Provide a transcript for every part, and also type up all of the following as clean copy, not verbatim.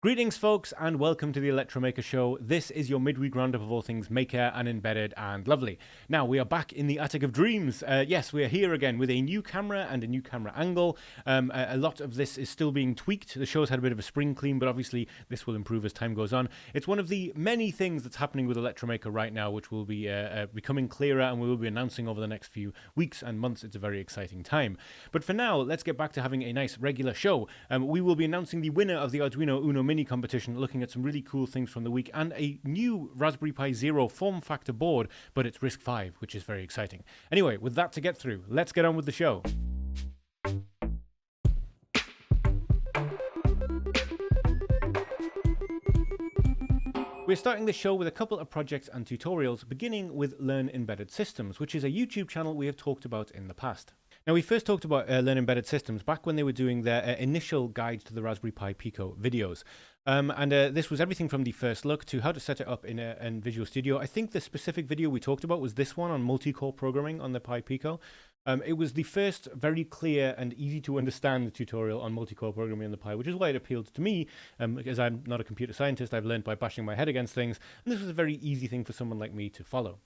Greetings, folks, and welcome to the Electromaker Show. This is your midweek roundup of all things maker and embedded and lovely. Now, we are back in the Attic of Dreams. Yes, we are here again with a new camera and a new camera angle. A lot of this is still being tweaked. The show's had a bit of a spring clean, but obviously this will improve as time goes on. It's one of the many things that's happening with Electromaker right now, which will be becoming clearer and we will be announcing over the next few weeks and months. It's a very exciting time. But for now, let's get back to having a nice regular show. We will be announcing the winner of the Arduino Uno Mini competition, looking at some really cool things from the week, and a new Raspberry Pi Zero form factor board, but it's Risc-V, which is very exciting. Anyway, with that to get through, let's get on with the show. We're starting the show with a couple of projects and tutorials, beginning with Learn Embedded Systems, which is a YouTube channel we have talked about in the past. Now, we first talked about Learn Embedded Systems back when they were doing their initial guide to the Raspberry Pi Pico videos. This was everything from the first look to how to set it up in Visual Studio. I think the specific video we talked about was this one on multi-core programming on the Pi Pico. It was the first very clear and easy to understand tutorial on multi-core programming on the Pi, which is why it appealed to me, because I'm not a computer scientist. I've learned by bashing my head against things, and this was a very easy thing for someone like me to follow.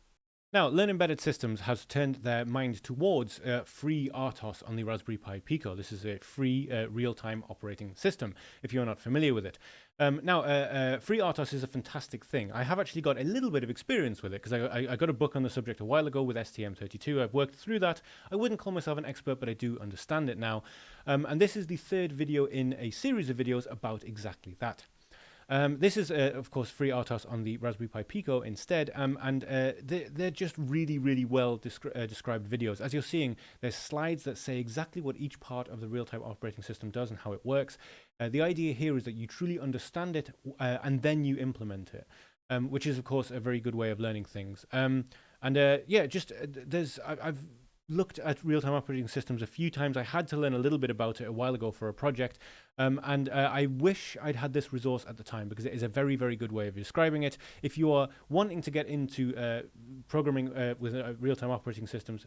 Now, Learn Embedded Systems has turned their mind towards FreeRTOS on the Raspberry Pi Pico. This is a free real-time operating system, if you're not familiar with it. FreeRTOS is a fantastic thing. I have actually got a little bit of experience with it, because I got a book on the subject a while ago with STM32. I've worked through that. I wouldn't call myself an expert, but I do understand it now. And this is the third video in a series of videos about exactly that. This is, of course, FreeRTOS on the Raspberry Pi Pico instead, they're just really, really well described videos. As you're seeing, there's slides that say exactly what each part of the real-time operating system does and how it works. The idea here is that you truly understand it and then you implement it, which is, of course, a very good way of learning things. I've looked at real-time operating systems a few times. I had to learn a little bit about it a while ago for a project, I wish I'd had this resource at the time, because it is a very, very good way of describing it. If you are wanting to get into programming with real-time operating systems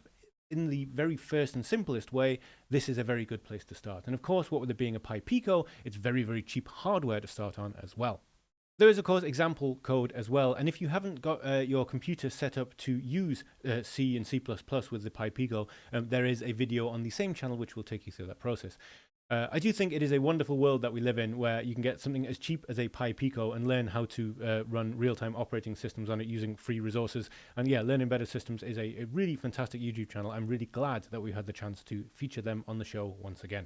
in the very first and simplest way, this is a very good place to start. And of course, what with it being a Pi Pico, it's very, very cheap hardware to start on as well. There is, of course, example code as well, and if you haven't got your computer set up to use C and C++ with the Pi Pico, there is a video on the same channel which will take you through that process. I do think it is a wonderful world that we live in, where you can get something as cheap as a Pi Pico and learn how to run real-time operating systems on it using free resources. And yeah, Learn Embedded Systems is a really fantastic YouTube channel. I'm really glad that we had the chance to feature them on the show once again.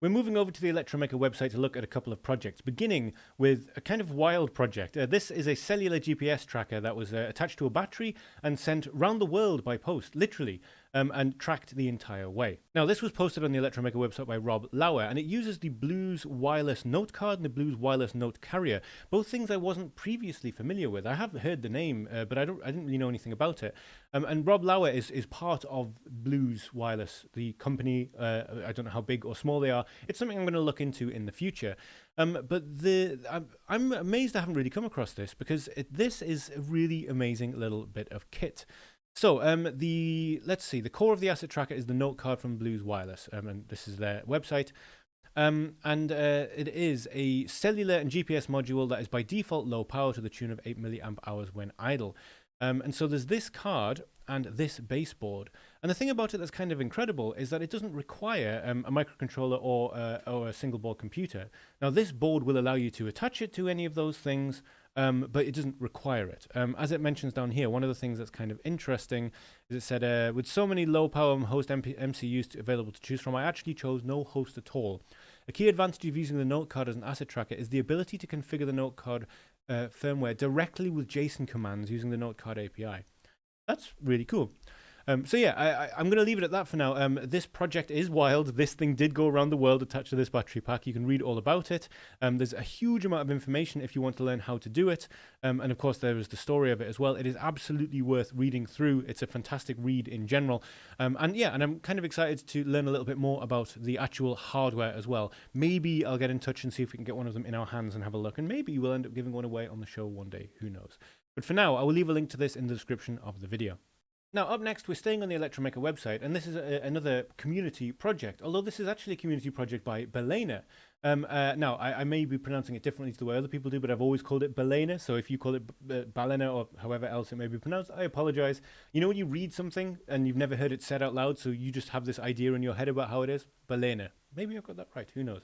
We're moving over to the Electromaker website to look at a couple of projects, beginning with a kind of wild project. This is a cellular GPS tracker that was attached to a battery and sent round the world by post, literally, and tracked the entire way. Now, this was posted on the Electromaker website by Rob Lauer, and it uses the Blues wireless note card and the Blues wireless note carrier, both things I wasn't previously familiar with. I have heard the name, but I didn't really know anything about it. And Rob Lauer is part of Blues Wireless, the company. I don't know how big or small they are. It's something I'm going to look into in the future. But I'm amazed I haven't really come across this, because this is a really amazing little bit of kit. So let's see, the core of the asset tracker is the note card from Blues Wireless, and this is their website. It is a cellular and GPS module that is by default low power to the tune of 8 milliamp hours when idle. And so there's this card and this baseboard. And the thing about it that's kind of incredible is that it doesn't require a microcontroller or a single board computer. Now, this board will allow you to attach it to any of those things, but it doesn't require it. As it mentions down here, one of the things that's kind of interesting is it said, with so many low-power host MCUs available to choose from, I actually chose no host at all. A key advantage of using the note card as an asset tracker is the ability to configure the note card firmware directly with JSON commands using the note card API. That's really cool. So yeah, I'm going to leave it at that for now. This project is wild. This thing did go around the world attached to this battery pack. You can read all about it. There's a huge amount of information if you want to learn how to do it. And of course, there is the story of it as well. It is absolutely worth reading through. It's a fantastic read in general. And I'm kind of excited to learn a little bit more about the actual hardware as well. Maybe I'll get in touch and see if we can get one of them in our hands and have a look. And maybe we'll end up giving one away on the show one day. Who knows? But for now, I will leave a link to this in the description of the video. Now, up next, we're staying on the Electromaker website, and this is another community project, although this is actually a community project by Balena. Now, I may be pronouncing it differently to the way other people do, but I've always called it Balena. So if you call it Balena or however else it may be pronounced, I apologize. You know when you read something and you've never heard it said out loud, so you just have this idea in your head about how it is? Balena. Maybe I've got that right. Who knows?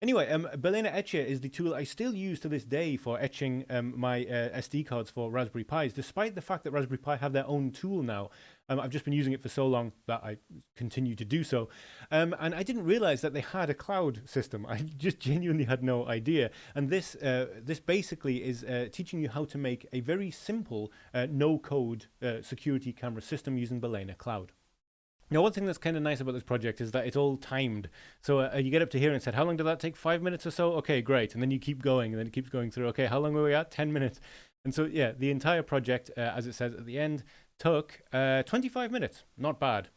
Anyway, Balena Etcher is the tool I still use to this day for etching my SD cards for Raspberry Pis, despite the fact that Raspberry Pi have their own tool now. I've just been using it for so long that I continue to do so. And I didn't realize that they had a cloud system. I just genuinely had no idea. And this basically is teaching you how to make a very simple no-code security camera system using Balena Cloud. Now, one thing that's kind of nice about this project is that it's all timed. So you get up to here and it said, how long did that take? 5 minutes or so? Okay, great. And then you keep going, and then it keeps going through. Okay, how long were we at? 10 minutes. And so, yeah, the entire project, as it says at the end, took 25 minutes. Not bad.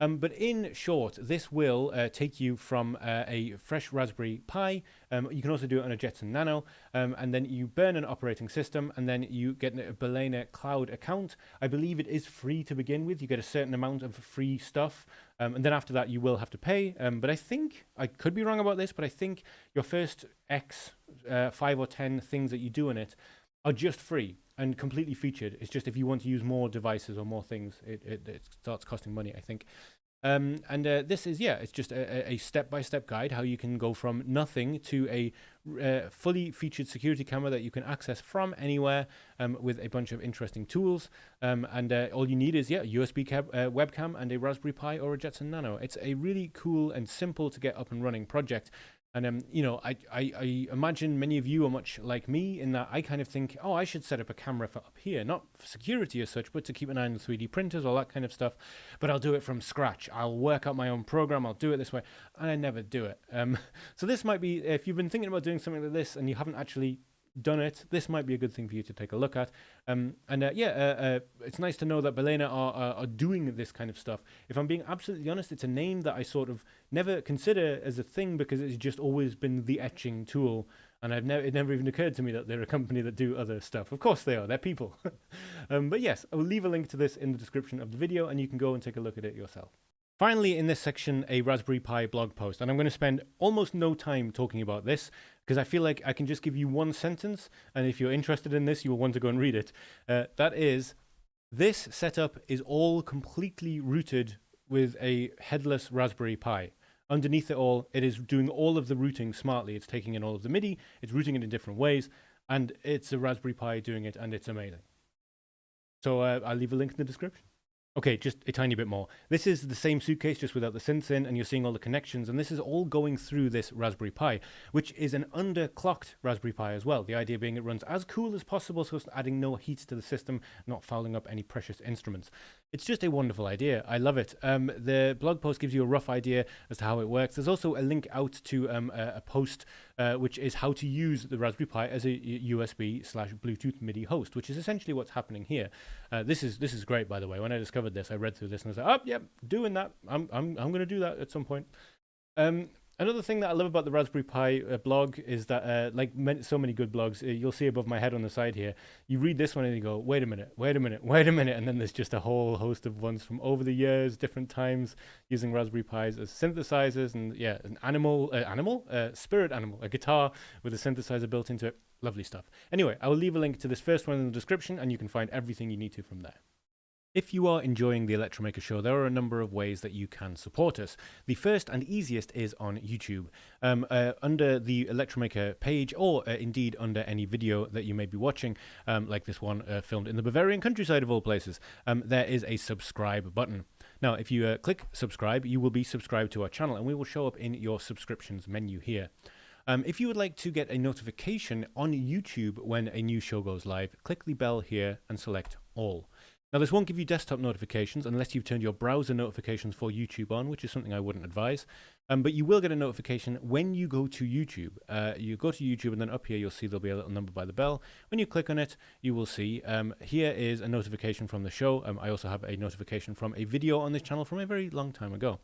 But in short, this will take you from a fresh Raspberry Pi. You can also do it on a Jetson Nano. And then you burn an operating system, and then you get a Balena Cloud account. I believe it is free to begin with. You get a certain amount of free stuff. And then after that, you will have to pay. But I think, I could be wrong about this, but I think your first 5 or 10 things that you do in it are just free and completely featured. It's just if you want to use more devices or more things, it starts costing money, I think. This is, yeah, it's just a step-by-step guide how you can go from nothing to a fully featured security camera that you can access from anywhere with a bunch of interesting tools. All you need is, yeah, a USB webcam and a Raspberry Pi or a Jetson Nano. It's a really cool and simple to get up and running project. And, you know, I imagine many of you are much like me in that I kind of think, oh, I should set up a camera for up here, not for security as such, but to keep an eye on the 3D printers, all that kind of stuff. But I'll do it from scratch. I'll work out my own program. I'll do it this way. And I never do it. So this might be, if you've been thinking about doing something like this and you haven't actually done it, this might be a good thing for you to take a look at. It's nice to know that Balena are doing this kind of stuff. If I'm being absolutely honest, it's a name that I sort of never consider as a thing because it's just always been the etching tool, and it never even occurred to me that they're a company that do other stuff. Of course they are, they're people. But yes, I will leave a link to this in the description of the video, and you can go and take a look at it yourself. Finally, in this section, a Raspberry Pi blog post, and I'm going to spend almost no time talking about this because I feel like I can just give you one sentence, and if you're interested in this, you will want to go and read it. That is, this setup is all completely rooted with a headless Raspberry Pi. Underneath it all, it is doing all of the routing smartly. It's taking in all of the MIDI, it's routing it in different ways, and it's a Raspberry Pi doing it, and it's amazing. So I'll leave a link in the description. Okay, just a tiny bit more. This is the same suitcase, just without the synths in, and you're seeing all the connections, and this is all going through this Raspberry Pi, which is an underclocked Raspberry Pi as well. The idea being it runs as cool as possible, so it's adding no heat to the system, not fouling up any precious instruments. It's just a wonderful idea. I love it. The blog post gives you a rough idea as to how it works. There's also a link out to a post which is how to use the Raspberry Pi as a USB/Bluetooth MIDI host, which is essentially what's happening here. This is great, by the way. When I discovered this, I read through this and I was like, oh, yep, doing that. I'm going to do that at some point. Another thing that I love about the Raspberry Pi blog is that, so many good blogs, you'll see above my head on the side here, you read this one and you go, wait a minute, and then there's just a whole host of ones from over the years, different times, using Raspberry Pis as synthesizers, and yeah, an spirit animal, a guitar with a synthesizer built into it. Lovely stuff. Anyway, I will leave a link to this first one in the description, and you can find everything you need to from there. If you are enjoying the Electromaker Show, there are a number of ways that you can support us. The first and easiest is on YouTube. Under the Electromaker page, or indeed under any video that you may be watching, like this one filmed in the Bavarian countryside of all places, there is a subscribe button. Now, if you click subscribe, you will be subscribed to our channel, and we will show up in your subscriptions menu here. If you would like to get a notification on YouTube when a new show goes live, click the bell here and select all. Now, this won't give you desktop notifications unless you've turned your browser notifications for YouTube on, which is something I wouldn't advise. But you will get a notification when you go to YouTube. You go to YouTube, and then up here you'll see there'll be a little number by the bell. When you click on it, you will see here is a notification from the show. I also have a notification from a video on this channel from a very long time ago.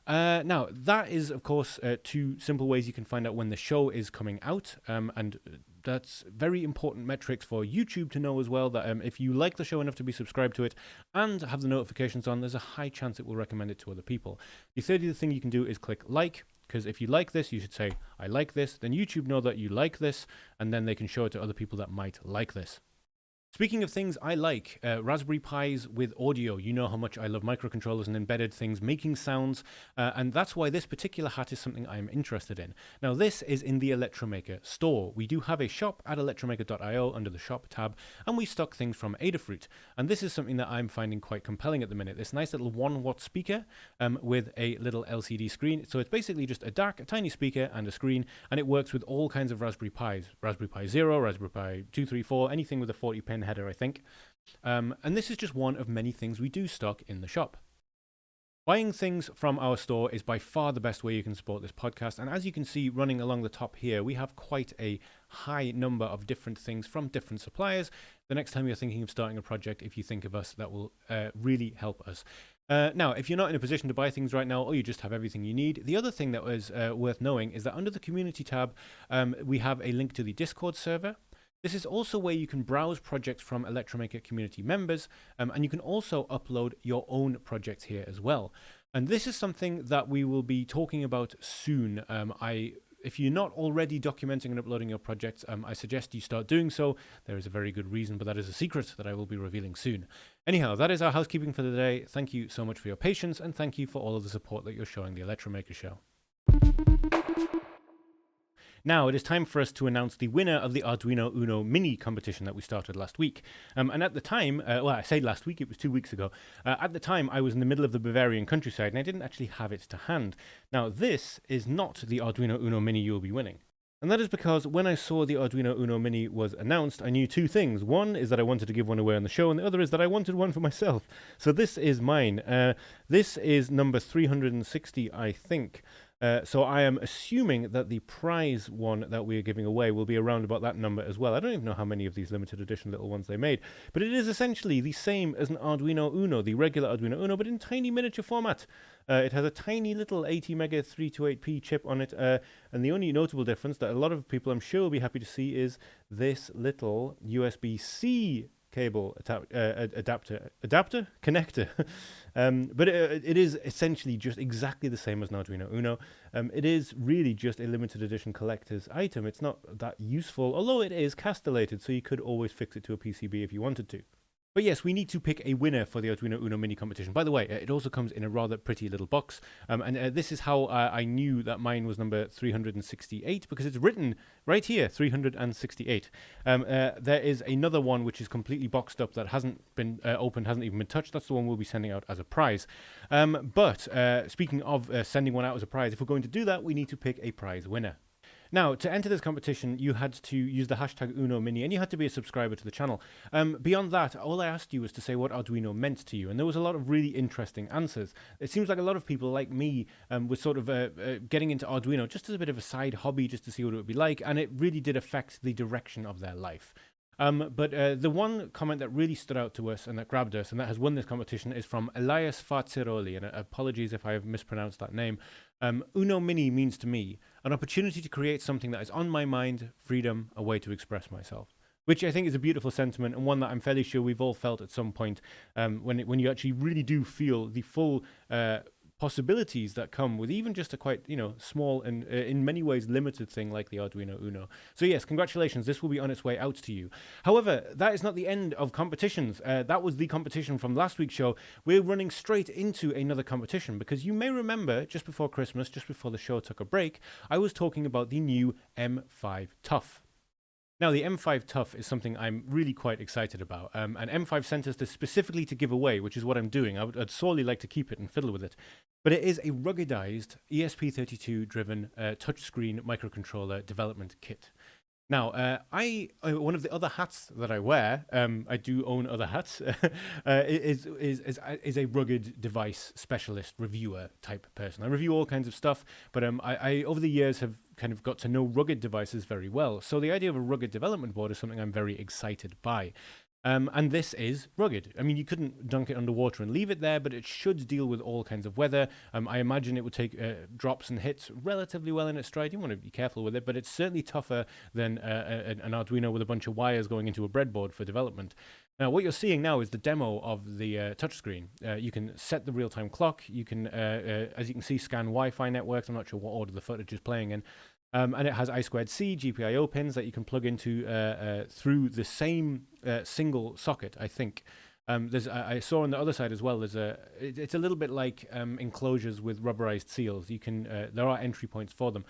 Now, that is, of course, two simple ways you can find out when the show is coming out, and that's very important metrics for YouTube to know as well, that if you like the show enough to be subscribed to it and have the notifications on, there's a high chance it will recommend it to other people. The third thing you can do is click like, because if you like this, you should say, I like this. Then YouTube know that you like this, and then they can show it to other people that might like this. Speaking of things I like, Raspberry Pis with audio. You know how much I love microcontrollers and embedded things making sounds, and that's why this particular hat is something I'm interested in. Now, this is in the Electromaker store. We do have a shop at electromaker.io under the shop tab, and we stock things from Adafruit. And this is something that I'm finding quite compelling at the minute. This nice little 1-watt speaker with a little LCD screen. So it's basically just a DAC, a tiny speaker, and a screen, and it works with all kinds of Raspberry Pis. Raspberry Pi 0, Raspberry Pi 2, 3, 4, anything with a 40-pin header, I think. And this is just one of many things we do stock in the shop. Buying things from our store is by far the best way you can support this podcast. And as you can see running along the top here, we have quite a high number of different things from different suppliers. The next time you're thinking of starting a project, if you think of us, that will really help us. Now, if you're not in a position to buy things right now, or you just have everything you need, the other thing that was worth knowing is that under the community tab, we have a link to the Discord server. This is also where you can browse projects from Electromaker community members, and you can also upload your own projects here as well. And this is something that we will be talking about soon. If you're not already documenting and uploading your projects, I suggest you start doing so. There is a very good reason, but that is a secret that I will be revealing soon. Anyhow, that is our housekeeping for the day. Thank you so much for your patience, and thank you for all of the support that you're showing the Electromaker show. Now, it is time for us to announce the winner of the Arduino Uno Mini competition that we started last week. And at the time, well, I say last week, it was 2 weeks ago. At the time, I was in the middle of the Bavarian countryside, and I didn't actually have it to hand. Now, this is not the Arduino Uno Mini you'll be winning. And that is because when I saw the Arduino Uno Mini was announced, I knew two things. One is that I wanted to give one away on the show, and the other is that I wanted one for myself. So this is mine. This is number 360, I think. So I am assuming that the prize one that we are giving away will be around about that number as well. I don't even know how many of these limited edition little ones they made, but it is essentially the same as an Arduino Uno, the regular Arduino Uno, but in tiny miniature format. It has a tiny little 80 mega 328p chip on it, and the only notable difference that a lot of people I'm sure will be happy to see is this little USB-C cable adapter connector. But it is essentially just exactly the same as an Arduino Uno. It is really just a limited edition collector's item. It's not that useful, although it is castellated, so you could always fix it to a PCB if you wanted to. But yes, we need to pick a winner for the Arduino Uno Mini competition. By the way, it also comes in a rather pretty little box. And this is how I knew that mine was number 368, because it's written right here, 368. There is another one which is completely boxed up that hasn't been opened, hasn't even been touched. That's the one we'll be sending out as a prize. But speaking of sending one out as a prize, if we're going to do that, we need to pick a prize winner. Now, to enter this competition, you had to use the hashtag Uno Mini, and you had to be a subscriber to the channel. Beyond that, all I asked you was to say what Arduino meant to you, and there was a lot of really interesting answers. It seems like a lot of people, like me, were sort of getting into Arduino just as a bit of a side hobby, just to see what it would be like, and it really did affect the direction of their life. But the one comment that really stood out to us and that grabbed us and that has won this competition is from Elias Farziroli, and apologies if I have mispronounced that name. Uno Mini means to me an opportunity to create something that is on my mind, freedom, a way to express myself. Which I think is a beautiful sentiment, and one that I'm fairly sure we've all felt at some point when you actually really do feel the full possibilities that come with even just a quite, small and in many ways limited thing like the Arduino Uno. So yes, congratulations, this will be on its way out to you. However, that is not the end of competitions. That was the competition from last week's show. We're running straight into another competition because you may remember just before Christmas, just before the show took a break, I was talking about the new M5 Tough. Now, the M5 Tough is something I'm really quite excited about. And M5 sent us this specifically to give away, which is what I'm doing. I'd sorely like to keep it and fiddle with it. But it is a ruggedized ESP32-driven touchscreen microcontroller development kit. Now, one of the other hats that I wear, I do own other hats, is a rugged device specialist reviewer type person. I review all kinds of stuff, but I over the years have kind of got to know rugged devices very well. So the idea of a rugged development board is something I'm very excited by. And this is rugged. I mean, you couldn't dunk it underwater and leave it there, but it should deal with all kinds of weather. I imagine it would take drops and hits relatively well in its stride. You want to be careful with it, but it's certainly tougher than an Arduino with a bunch of wires going into a breadboard for development. Now, what you're seeing now is the demo of the touchscreen. You can set the real-time clock. You can, as you can see, scan Wi-Fi networks. I'm not sure what order the footage is playing in. And it has I2C GPIO pins that you can plug into through the same single socket, I think. I saw on the other side as well, it's a little bit like enclosures with rubberized seals. You can there are entry points for them.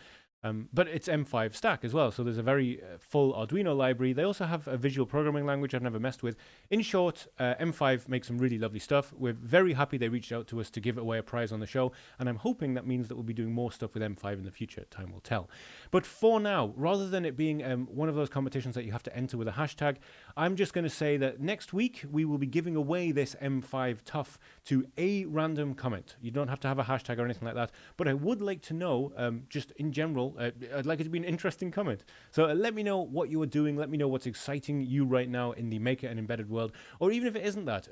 But it's M5 stack as well, so there's a very full Arduino library. They also have a visual programming language I've never messed with. In short, M5 makes some really lovely stuff. We're very happy they reached out to us to give away a prize on the show, and I'm hoping that means that we'll be doing more stuff with M5 in the future. Time will tell. But for now, rather than it being one of those competitions that you have to enter with a hashtag, I'm just going to say that next week we will be giving away this M5 Tough to a random comment. You don't have to have a hashtag or anything like that, but I would like to know, just in general, I'd like it to be an interesting comment. So let me know what you are doing. Let me know what's exciting you right now in the maker and embedded world. Or even if it isn't that,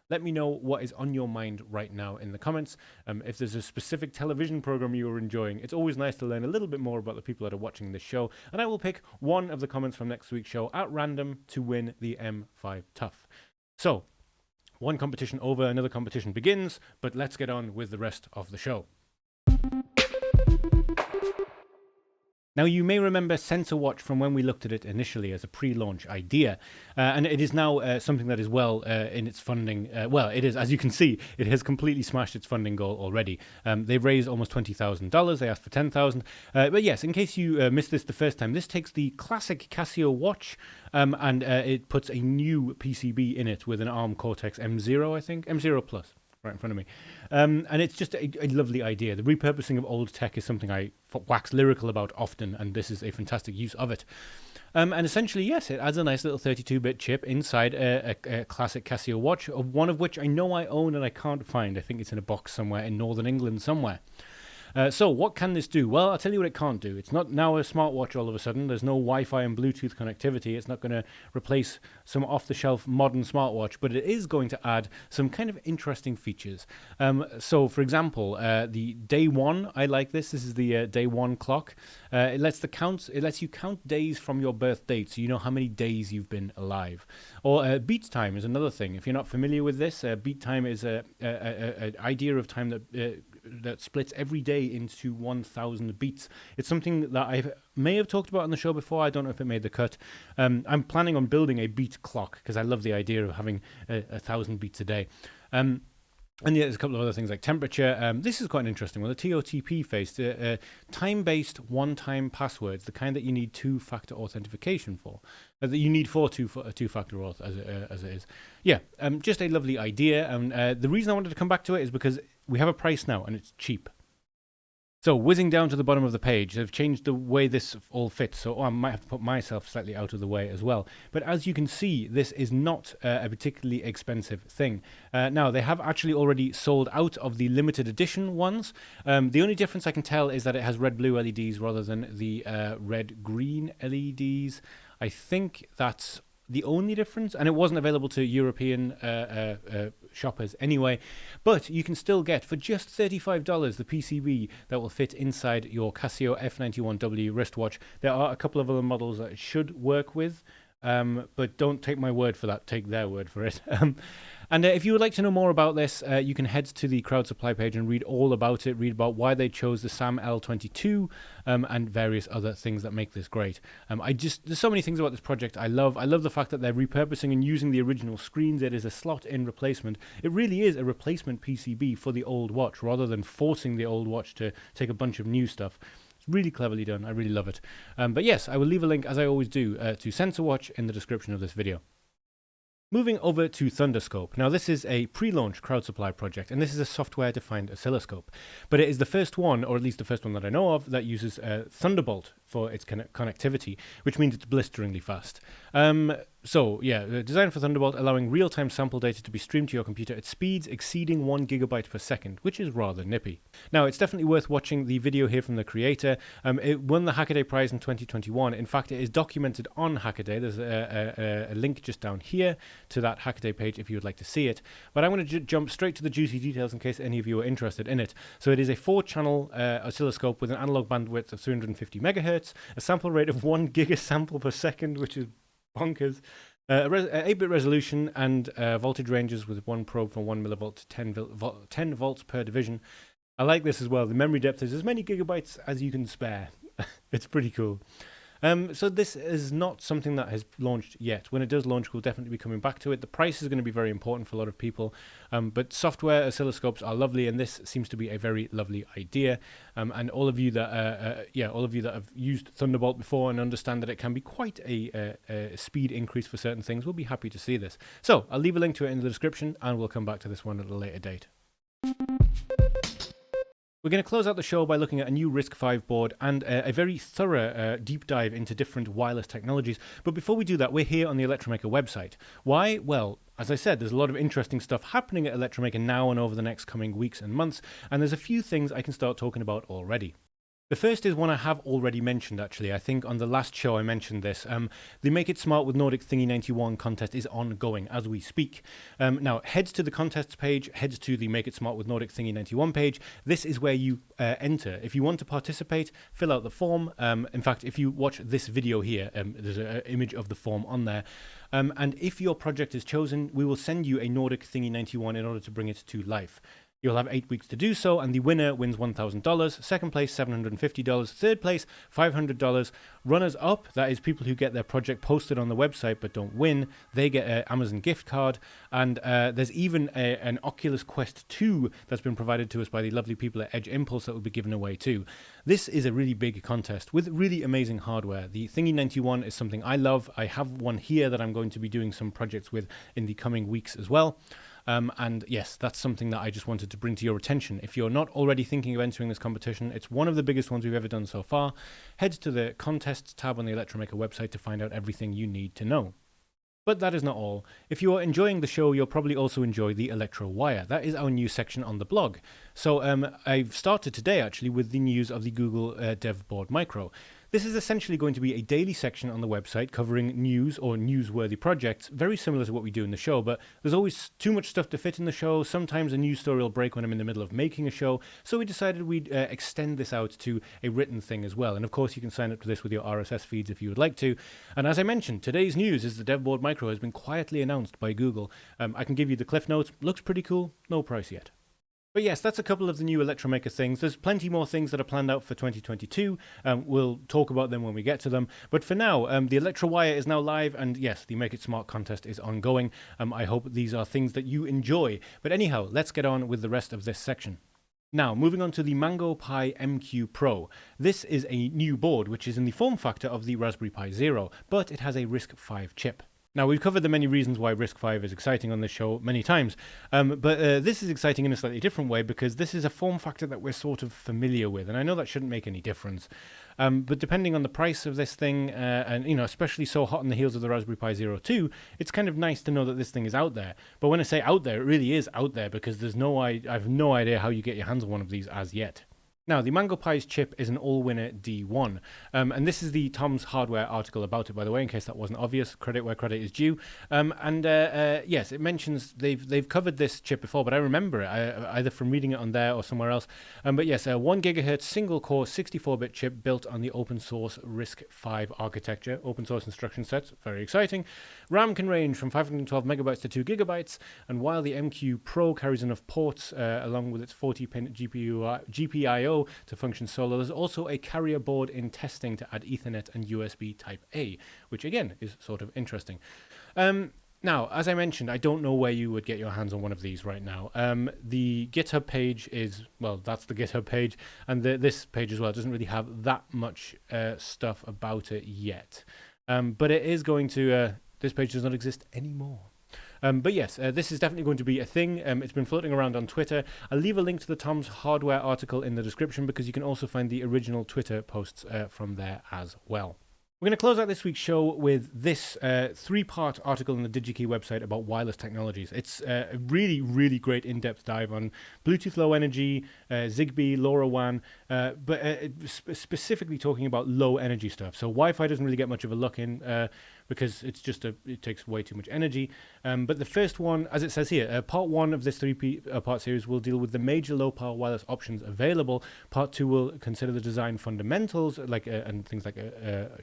let me know what is on your mind right now in the comments. If there's a specific television program you are enjoying, it's always nice to learn a little bit more about the people that are watching this show. And I will pick one of the comments from next week's show at random to win the M5 Tough. So, one competition over, another competition begins, but let's get on with the rest of the show. Now, you may remember SensorWatch from when we looked at it initially as a pre-launch idea, and it is now something that is well in its funding. Well, it is, as you can see, it has completely smashed its funding goal already. They've raised almost $20,000. They asked for $10,000. But yes, in case you missed this the first time, this takes the classic Casio watch and it puts a new PCB in it with an ARM Cortex M0, I think, M0 Plus. Right in front of me. And it's just a lovely idea. The repurposing of old tech is something I wax lyrical about often, and this is a fantastic use of it. And essentially, yes, it adds a nice little 32-bit chip inside a classic Casio watch, one of which I know I own and I can't find. I think it's in a box somewhere in northern England somewhere. So what can this do? Well, I'll tell you what it can't do. It's not now a smartwatch all of a sudden. There's no Wi-Fi and Bluetooth connectivity. It's not going to replace some off-the-shelf modern smartwatch, but it is going to add some kind of interesting features. So, for example, the day one, I like this. This is the day one clock. It lets you count days from your birth date, so you know how many days you've been alive. Or beat time is another thing. If you're not familiar with this, beat time is an idea of time that splits every day into 1,000 beats. It's something that I may have talked about on the show before. I don't know if it made the cut. I'm planning on building a beat clock because I love the idea of having 1,000 beats a day. And yeah, there's a couple of other things like temperature. This is quite an interesting one. The TOTP-based time-based one-time passwords, the kind that you need two-factor authentication for, that you need for two-factor auth as it is. Yeah, just a lovely idea. And the reason I wanted to come back to it is because we have a price now, and it's cheap. So, whizzing down to the bottom of the page, they've changed the way this all fits, so I might have to put myself slightly out of the way as well. But as you can see, this is not a particularly expensive thing. Now, they have actually already sold out of the limited edition ones. The only difference I can tell is that it has red-blue LEDs rather than the red-green LEDs. I think that's the only difference, and it wasn't available to European shoppers anyway, but you can still get for just $35 the PCB that will fit inside your Casio F91W wristwatch. There are a couple of other models that it should work with, but don't take my word for that, take their word for it. And if you would like to know more about this, you can head to the crowd supply page and read all about it, read about why they chose the SAM L22 and various other things that make this great. There's so many things about this project I love. I love the fact that they're repurposing and using the original screens. It is a slot-in replacement. It really is a replacement PCB for the old watch rather than forcing the old watch to take a bunch of new stuff. It's really cleverly done. I really love it. But yes, I will leave a link, as I always do, to SensorWatch in the description of this video. Moving over to Thunderscope. Now, this is a pre-launch crowd supply project, and this is a software-defined oscilloscope. But it is the first one, or at least the first one that I know of, that uses Thunderbolt for its connectivity, which means it's blisteringly fast. So yeah, designed for Thunderbolt, allowing real-time sample data to be streamed to your computer at speeds exceeding 1 gigabyte per second, which is rather nippy. Now, it's definitely worth watching the video here from the creator. It won the Hackaday Prize in 2021. In fact, it is documented on Hackaday. There's a link just down here to that Hackaday page if you would like to see it. But I'm going to jump straight to the juicy details in case any of you are interested in it. So it is a 4-channel oscilloscope with an analog bandwidth of 350 megahertz, a sample rate of 1 gigasample per second, which is bonkers. 8-bit resolution and voltage ranges with one probe from 1 millivolt to 10 volts per division. I like this as well. The memory depth is as many gigabytes as you can spare. It's pretty cool. So this is not something that has launched yet. When it does launch, we'll definitely be coming back to it. The price is going to be very important for a lot of people, but software oscilloscopes are lovely, and this seems to be a very lovely idea. And all of you that, all of you that have used Thunderbolt before and understand that it can be quite a speed increase for certain things, will be happy to see this. So I'll leave a link to it in the description, and we'll come back to this one at a later date. We're going to close out the show by looking at a new Risc-V board and a very thorough deep dive into different wireless technologies. But before we do that, we're here on the Electromaker website. Why? Well, as I said, there's a lot of interesting stuff happening at Electromaker now and over the next coming weeks and months, and there's a few things I can start talking about already. The first is one I have already mentioned, actually. I think on the last show I mentioned this. The Make It Smart with Nordic Thingy 91 contest is ongoing as we speak. Now, head to the contests page, head to the Make It Smart with Nordic Thingy 91 page. This is where you enter. If you want to participate, fill out the form. In fact, if you watch this video here, there's an image of the form on there. And if your project is chosen, we will send you a Nordic Thingy 91 in order to bring it to life. You'll have 8 weeks to do so, and the winner wins $1,000, second place $750, third place $500. Runners up, that is people who get their project posted on the website but don't win, they get an Amazon gift card, and there's even an Oculus Quest 2 that's been provided to us by the lovely people at Edge Impulse that will be given away too. This is a really big contest with really amazing hardware. The Thingy 91 is something I love. I have one here that I'm going to be doing some projects with in the coming weeks as well. And yes, that's something that I just wanted to bring to your attention. If you're not already thinking of entering this competition, it's one of the biggest ones we've ever done so far. Head to the contests tab on the Electromaker website to find out everything you need to know. But that is not all. If you are enjoying the show, you'll probably also enjoy the Electrowire. That is our new section on the blog. So I've started today actually with the news of the Google Dev Board Micro. This is essentially going to be a daily section on the website covering news or newsworthy projects, very similar to what we do in the show, but there's always too much stuff to fit in the show. Sometimes a news story will break when I'm in the middle of making a show, so we decided we'd extend this out to a written thing as well. And of course, you can sign up to this with your RSS feeds if you would like to. And as I mentioned, today's news is the DevBoard Micro has been quietly announced by Google. I can give you the cliff notes. Looks pretty cool. No price yet. But yes, that's a couple of the new Electromaker things. There's plenty more things that are planned out for 2022. We'll talk about them when we get to them. But for now, the Electrowire is now live, and yes, the Make It Smart contest is ongoing. I hope these are things that you enjoy. But anyhow, let's get on with the rest of this section. Now, moving on to the Mango Pi MQ Pro. This is a new board, which is in the form factor of the Raspberry Pi Zero, but it has a Risc-V chip. Now, we've covered the many reasons why Risc-V is exciting on this show many times, but this is exciting in a slightly different way because this is a form factor that we're sort of familiar with, and I know that shouldn't make any difference. But depending on the price of this thing, and especially so hot on the heels of the Raspberry Pi Zero 2, it's kind of nice to know that this thing is out there. But when I say out there, it really is out there because I have no idea how you get your hands on one of these as yet. Now, the Mango Pi's chip is an all-winner D1, and this is the Tom's Hardware article about it, by the way, in case that wasn't obvious. Credit where credit is due. Yes, it mentions they've covered this chip before, but I remember it either from reading it on there or somewhere else. But yes, a 1 gigahertz single-core 64-bit chip built on the open-source Risc-V architecture, open-source instruction sets, very exciting. RAM can range from 512 megabytes to 2 gigabytes, and while the MQ Pro carries enough ports, along with its 40-pin GPIO to function solo, there's also a carrier board in testing to add Ethernet and USB Type-A, which again is sort of interesting. Now, as I mentioned, I don't know where you would get your hands on one of these right now. The GitHub page is, well, that's the GitHub page, and this page as well doesn't really have that much stuff about it yet. But it is going to, this page does not exist anymore. But yes, this is definitely going to be a thing. It's been floating around on Twitter. I'll leave a link to the Tom's Hardware article in the description because you can also find the original Twitter posts from there as well. We're going to close out this week's show with this 3-part article on the DigiKey website about wireless technologies. It's a really, really great in-depth dive on Bluetooth Low Energy, Zigbee, LoRaWAN, but specifically talking about low energy stuff. So Wi-Fi doesn't really get much of a look in because it takes way too much energy. But the first one, as it says here, part 1 of this 3-part series will deal with the major low-power wireless options available. Part 2 will consider the design fundamentals and things like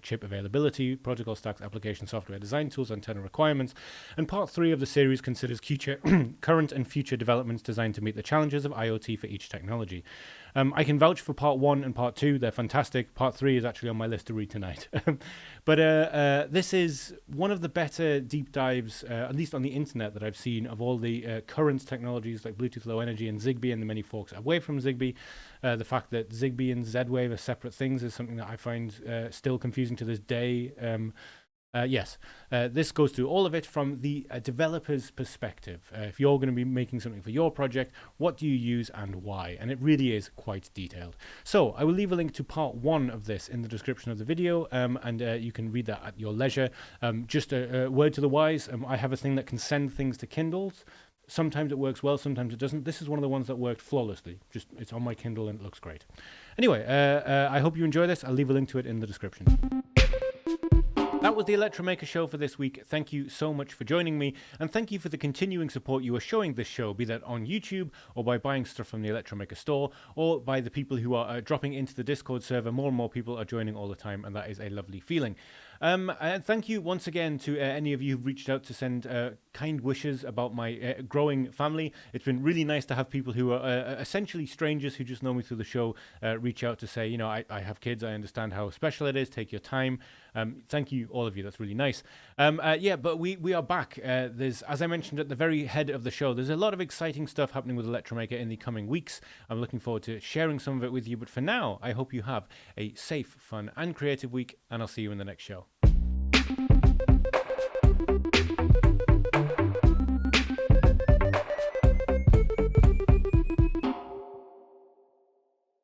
chip availability, protocol stacks, application software design tools, antenna requirements. And part 3 of the series considers current and future developments designed to meet the challenges of IoT for each technology. I can vouch for part 1 and part 2. They're fantastic. Part 3 is actually on my list to read tonight. But this is one of the better deep dives, at least on the internet, that I've seen of all the current technologies like Bluetooth Low Energy and Zigbee and the many forks away from Zigbee. The fact that Zigbee and Z-Wave are separate things is something that I find still confusing to this day. This goes through all of it from the developer's perspective. If you're going to be making something for your project, what do you use and why? And it really is quite detailed. So I will leave a link to part 1 of this in the description of the video, and you can read that at your leisure. Just a word to the wise, I have a thing that can send things to Kindles. Sometimes it works well, sometimes it doesn't. This is one of the ones that worked flawlessly. It's on my Kindle and it looks great. Anyway, I hope you enjoy this. I'll leave a link to it in the description. That was the Electromaker show for this week. Thank you so much for joining me, and thank you for the continuing support you are showing this show, be that on YouTube, or by buying stuff from the Electromaker store, or by the people who are dropping into the Discord server. More and more people are joining all the time, and that is a lovely feeling. And thank you once again to any of you who've reached out to send kind wishes about my growing family. It's been really nice to have people who are essentially strangers who just know me through the show reach out to say, I have kids, I understand how special it is, take your time. Thank you, all of you, that's really nice. But we are back. There's, as I mentioned at the very head of the show, there's a lot of exciting stuff happening with Electromaker in the coming weeks. I'm looking forward to sharing some of it with you, but for now, I hope you have a safe, fun, and creative week, and I'll see you in the next show.